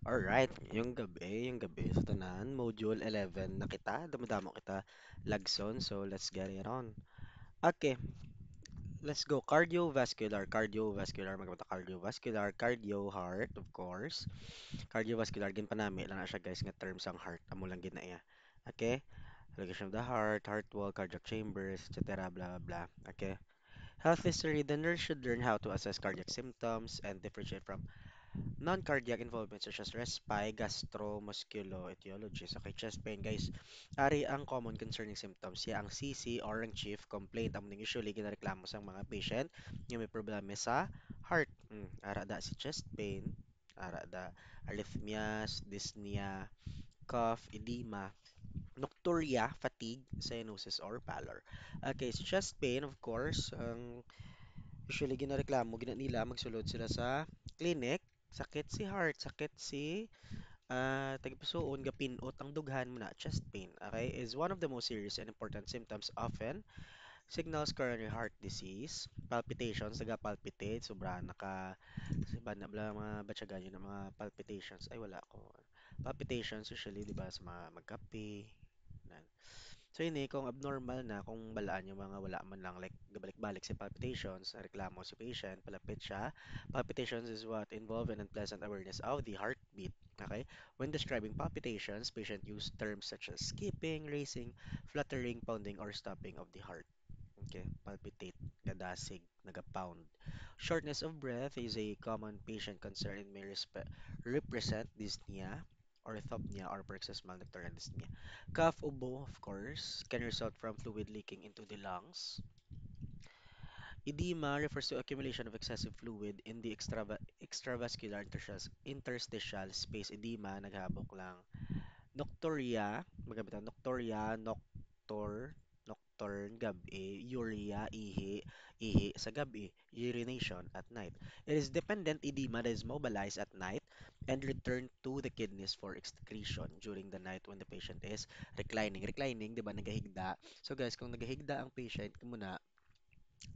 Alright, yung gabi sa tanan, Module 11 na kita, damo-damo kita lagson, so let's get it on. Okay, let's go. Cardiovascular, magkabata cardio, heart, of course. Cardiovascular, ginpanami lang na siya guys nga terms ang heart, amo lang ginaya. Okay, location of the heart wall, cardiac chambers, etc. blah blah blah. Okay. Health history, the nurse should learn how to assess cardiac symptoms and differentiate from non-cardiac involvement such as respy, gastro, musculoetiology. Okay, chest pain, guys. Ari ang common concerning symptoms. Siya ang CC or ang chief complaint. Amo ning usually ginareklamo sa mga patient yung may problema sa heart. Ara da si chest pain, ara da arrhythmias, dyspnea, cough, edema, nocturia, fatigue, cyanosis, or pallor. Okay, so chest pain, of course, ang usually ginareklamo, nila magsulod sila sa clinic, sakit si heart, sakit si tagipusoon, gapinot ang dughan mo na chest pain, okay, is one of the most serious and important symptoms often signals coronary heart disease, palpitations, naga-palpitate, sobra naka, ba na bla mga batyagan yun ng mga palpitations, ay wala ko. Palpitations usually, di ba, sa mga magkape, so ini kung abnormal na, kung balaan yung mga wala man lang like gabalik-balik si palpitations, reklamo si patient, palapit siya. Palpitations is what involve an unpleasant awareness of the heartbeat. Okay? When describing palpitations, patient use terms such as skipping, racing, fluttering, pounding, or stopping of the heart. Okay, palpitate, gadasig, nagapound. Shortness of breath is a common patient concern and may represent dyspnea, orthopnea, or paroxysmal nocturnal dyspnea. Cough, ubo, of course, can result from fluid leaking into the lungs. Edema refers to accumulation of excessive fluid in the extravascular interstitial space. Edema, naghabok lang. Nocturia, magamit ang nocturne, gabi, urea, ihi sa gabi, urination at night. It is dependent edema that is mobilized at night and returned to the kidneys for excretion during the night when the patient is reclining. Reclining, di ba, nagahigda. So guys, kung nagahigda ang patient, muna,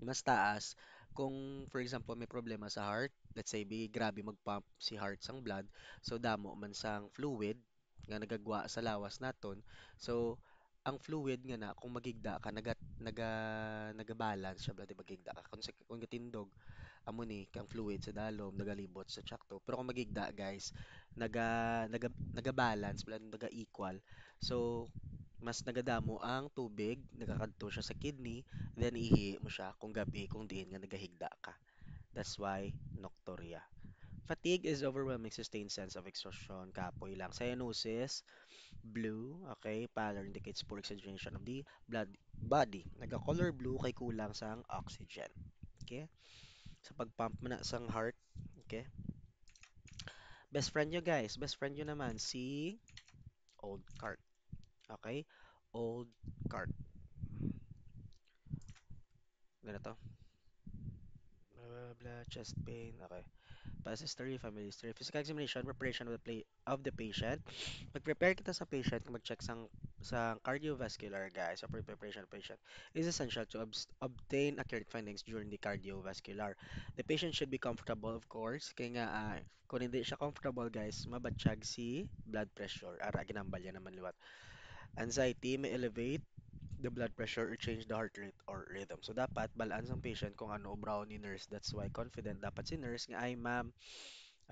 mas taas. Kung, for example, may problema sa heart, let's say, grabe mag-pump si heart sang blood, so damo man sang fluid nga nagagwa sa lawas naton. So, ang fluid nga na, kung magigda ka, nagabalance siya, blood, magigda ka. Kung gatindog, amo ni, kang fluid sa dalom, nagalibot sa tsakto. Pero kung magigda, guys, nagabalance, blood, naga-equal. So, mas nagadamo ang tubig, nagakadto siya sa kidney, then ihi mo siya kung gabi, kung diin nga nagahigda ka. That's why nocturia. Fatigue is overwhelming sustained sense of exhaustion, kapoy lang. Cyanosis, blue, okay, pallor indicates poor oxygenation of the blood body. Naga-color blue kay kulang sang oxygen. Okay? Sa pagpump mo na sang heart, okay? Best friend nyo guys, best friend nyo naman si old cart. Okay? Old cart. Ganito. Blah, blah, blah, chest pain. Okay. Past history, family history, physical examination, preparation of of the patient. Mag-prepare kita sa patient, mag-check sa cardiovascular guys, sa preparation of patient is essential to obtain accurate findings during the cardiovascular. The patient should be comfortable, of course, kaya nga, kung hindi siya comfortable guys, mabatsyag si blood pressure. Ara, ginambal yan naman liwat. Anxiety may elevate the blood pressure or change the heart rate or rhythm. So, dapat balaan ang patient kung ano obrahon ni nurse. That's why confident dapat si nurse nga, ay ma'am,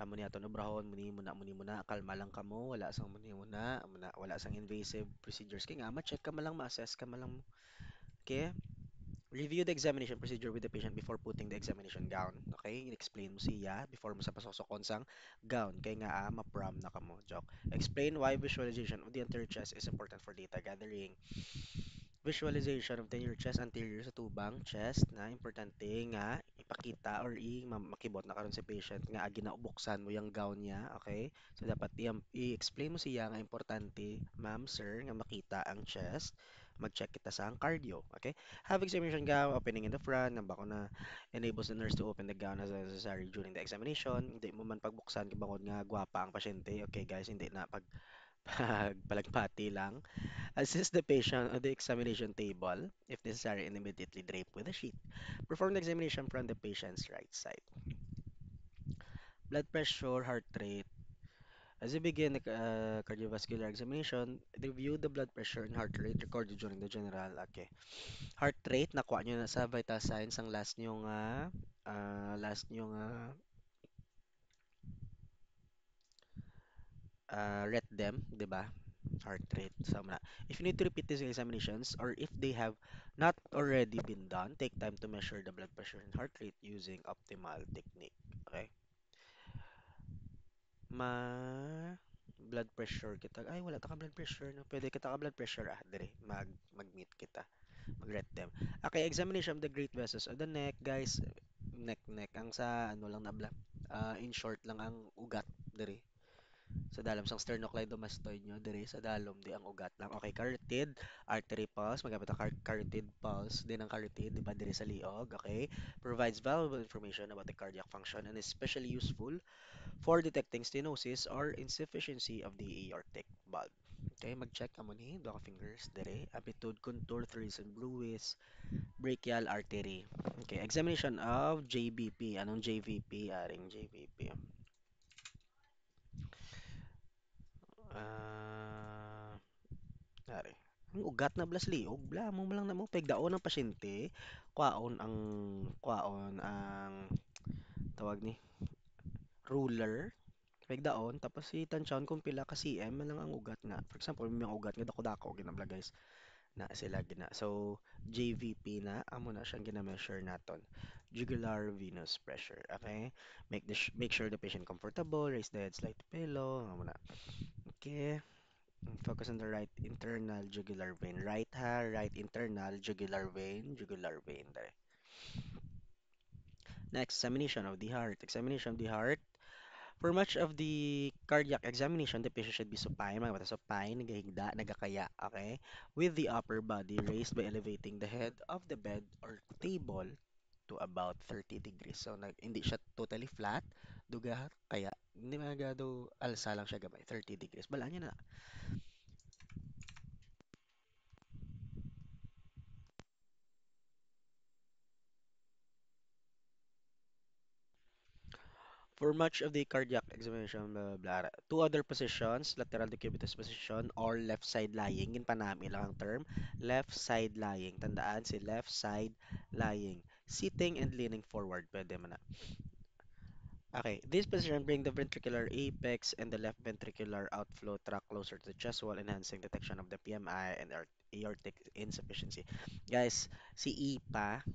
amo niya to obrahon, muni muna, kalma lang kamo, wala sang muna, wala sang invasive procedures. Kaya nga, ma-check ka malang, ma-assess ka malang. Okay? Review the examination procedure with the patient before putting the examination gown. Okay? Explain mo siya before mo sa pasok sang gown. Kaya nga, ma-prom na kamo. Joke. Explain why visualization of the anterior chest is important for data gathering. Visualization of the inner chest anterior sa tubang chest na importante nga ipakita or makibot na karon sa patient nga ginaubuksan mo yung gown niya, okay? So dapat i-explain mo siya nga importante, ma'am, sir, nga makita ang chest. Mag-check kita sa ang cardio, okay? Have examination gown opening in the front, nga bako na enables the nurse to open the gown as necessary during the examination. Hindi mo man pagbuksan kibangod nga gwapa ang pasyente, okay guys, hindi na pagpalagpati lang. Assist the patient on the examination table, if necessary, and immediately drape with a sheet. Perform the examination from the patient's right side. Blood pressure, heart rate. As you begin the cardiovascular examination, review the blood pressure and heart rate recorded during the general. Okay. Heart rate, nakuha nyo na sa vital signs ang last nyo nga read them, di ba? Heart rate. So, if you need to repeat these examinations or if they have not already been done, take time to measure the blood pressure and heart rate using optimal technique. Okay? Ma blood pressure kita. Ay, wala ta ka blood pressure, no? Pwede kita ka blood pressure, dire. Mag-meet kita. Mag-rate them. Okay, examination of the great vessels of the neck, guys. Neck. Ang sa, ano lang na in short lang ang ugat, dire. Sa dalom sang sternocleidomastoid nyo, dire sa dalom di ang ugat lang. Okay, carotid, artery pulse, magamit ang carotid pulse din ang carotid, di ba, dire sa liog, okay? Provides valuable information about the cardiac function and is especially useful for detecting stenosis or insufficiency of the aortic valve. Okay, mag-check ka mo ni duha ka fingers dire, amplitude, contour, threads and bruits, brachial artery. Okay, examination of JVP. Anong JVP? Aring JVP. Ah, Ari. Ang ugat na blas liog, bla mo lang na mo pegdaon ng pasyente, kwaon ang tawag ni ruler. Pegdaon tapos si tansyaon kung pila ka cm man lang ang ugat nga. For example, may mga ugat nga dako-dako ginabla guys na sila gina. So JVP na amo na siyang gina-measure naton. Jugular venous pressure. Okay? Make sure the patient comfortable, raise the head slightly pillow, amo na. Okay. Focus on the right internal jugular vein. Right ha, right internal jugular vein, jugular vein. There. Next, examination of the heart. Examination of the heart. For much of the cardiac examination, the patient should be supine, mga bata supine, nagahigda, nagakaya, okay? With the upper body raised by elevating the head of the bed or table to about 30 degrees. So, hindi siya totally flat, duga, kaya, hindi magado, alsa lang siya gamay, 30 degrees. Balaan niya na. For much of the cardiac examination, blah, blah, blah. Two other positions, lateral decubitus position or left side lying. Yun panami lang ang term. Left side lying. Tandaan si left side lying. Sitting and leaning forward. Pwede mo na. Okay, this position bring the ventricular apex and the left ventricular outflow tract closer to the chest wall, enhancing detection of the PMI and aortic insufficiency. Guys, si IPA,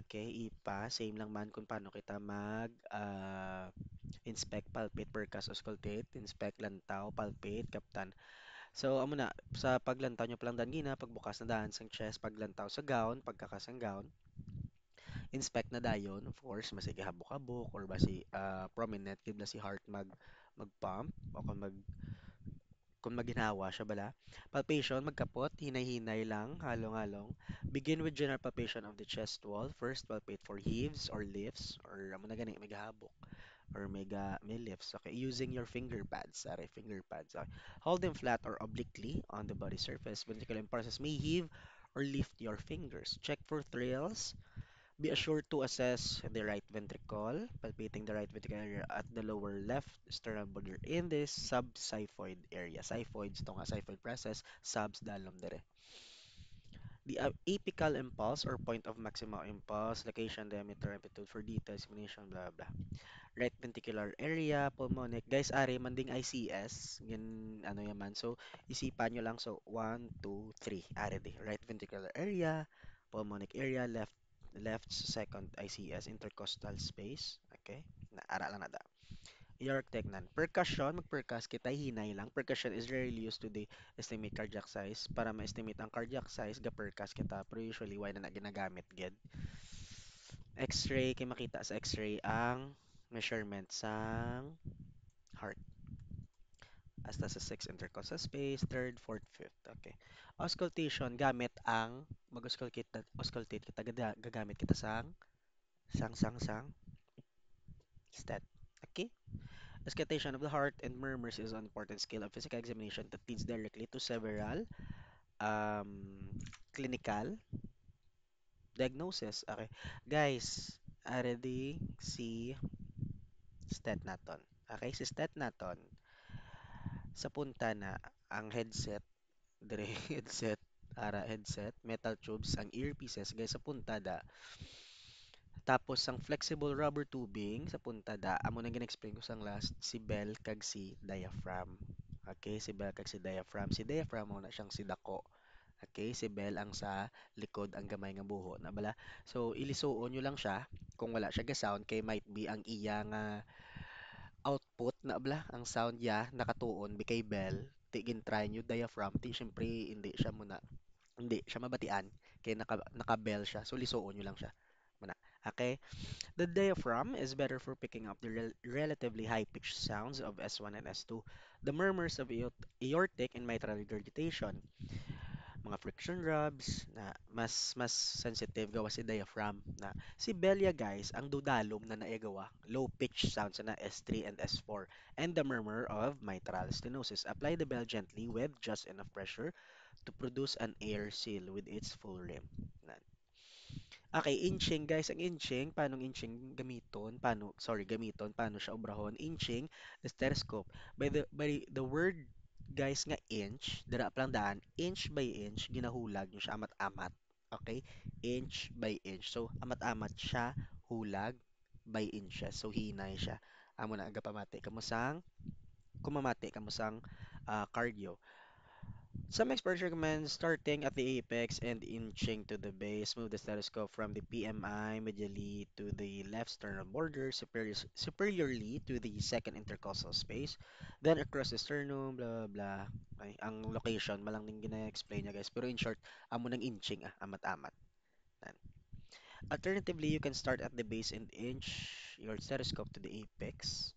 okay, IPA, same lang man kung paano kita inspect, palpate, percuss, auscultate, inspect, lantaw, palpate, kaptan. So, amo na, sa paglantaw nyo palang gina, pagbukas na daan sang chest, paglantaw sa gown, pagkakas ang gown, inspect na dayon, of course, masige habok-habok, or basi prominent, gid na si heart mag-pump, o kung maginhawa siya bala. Palpation, magkapot, hinay-hinay lang, halong-halong. Begin with general palpation of the chest wall. First, palpate for heaves or lifts, or amo na gani, may gahabok or may lifts. Okay, using your finger pads. Sorry, finger pads. Okay. Hold them flat or obliquely on the body surface. Ventricular impulses may heave or lift your fingers. Check for thrills. Be assured to assess the right ventricle, palpating the right ventricle area at the lower left sternal border in this subxiphoid area. Xiphoids, ito nga xiphoid process, subs dalom dire. The apical impulse or point of maximum impulse, location, diameter, amplitude for detail, explanation, blah blah. Right ventricular area, pulmonic. Guys, ari manding ICS, yan ano yaman. So, isipan nyo lang. So, 1, 2, 3. Ari di. Right ventricular area, pulmonic area, left second ICS, intercostal space. Okay? Naara lang na da. York Technan. Percussion, mag-percuss kita, hinay lang. Percussion is rarely used to the estimate cardiac size. Para ma-estimate ang cardiac size, ga-percuss kita. Pero usually, why na ginagamit, gid. X-ray, kay makita sa X-ray ang measurement sang heart. Hasta sa 6 intercostal space, third, fourth, fifth. Okay. Auscultation, gamit ang auscultate kita, gagamit kita sang stat. Okay? Auscultation of the heart and murmurs is an important skill of physical examination that leads directly to several clinical diagnosis. Okay. Guys, already si stat naton. Okay, si stat naton. Sa punta na ang headset, dire headset, ara headset, metal tubes, ang earpieces guys sa puntada. Tapos ang flexible rubber tubing sa puntada, amo na gina-explain ko sang last, si bell kag si diaphragm. Okay, si bell kag si diaphragm. Si diaphragm mo na siyang si dako. Okay, si bell ang sa likod ang gamay nga buho na bala. So ilisuon nyo lang siya kung wala siya ga sound kay might be ang iya nga output na bala ang sound ya nakatuon bi kay bell. Ti gin try nyo diaphragm ti syempre hindi siya mabatian kay naka-bell siya. So lisuon nyo lang siya. Muna. Okay? The diaphragm is better for picking up the relatively high-pitched sounds of S1 and S2, the murmurs of aortic and mitral regurgitation, mga friction rubs na mas sensitive gawa si diaphragm na si Belia guys ang dudalom na naagawa low pitch sounds na S3 and S4 and the murmur of mitral stenosis. Apply the bell gently with just enough pressure to produce an air seal with its full rim. Okay, inching guys. Ang inching, paano inching gamiton? Paano siya obrahon? Inching, the stethoscope. By the word guys nga inch, dira pa lang daan, inch by inch, ginahulag nyo siya amat-amat. Okay? Inch by inch. So, amat-amat siya, hulag by inches. So, hinay siya. Amo na aga pamati. Kumamati kamusang cardio. Some experts recommend starting at the apex and inching to the base. Move the stethoscope from the PMI medially to the left sternal border, superiorly to the second intercostal space, then across the sternum, blah, blah. Ay, ang location, malang ning gina-explain niya guys. Pero in short, amo ng inching, amat-amat. Yan. Alternatively, you can start at the base and inch your stethoscope to the apex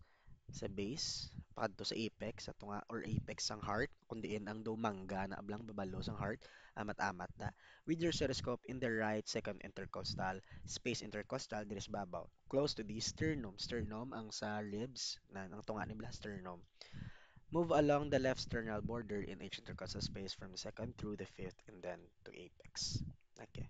sa base padto sa apex ato nga or apex sang heart kundiin ang dumangga na ablang babalo sang heart amat-amat na with your stethoscope in the right second intercostal space intercostal diris babaw close to the sternum ang sa ribs na ang tunga ni sternum. Move along the left sternal border in each intercostal space from the second through the fifth and then to apex. Okay.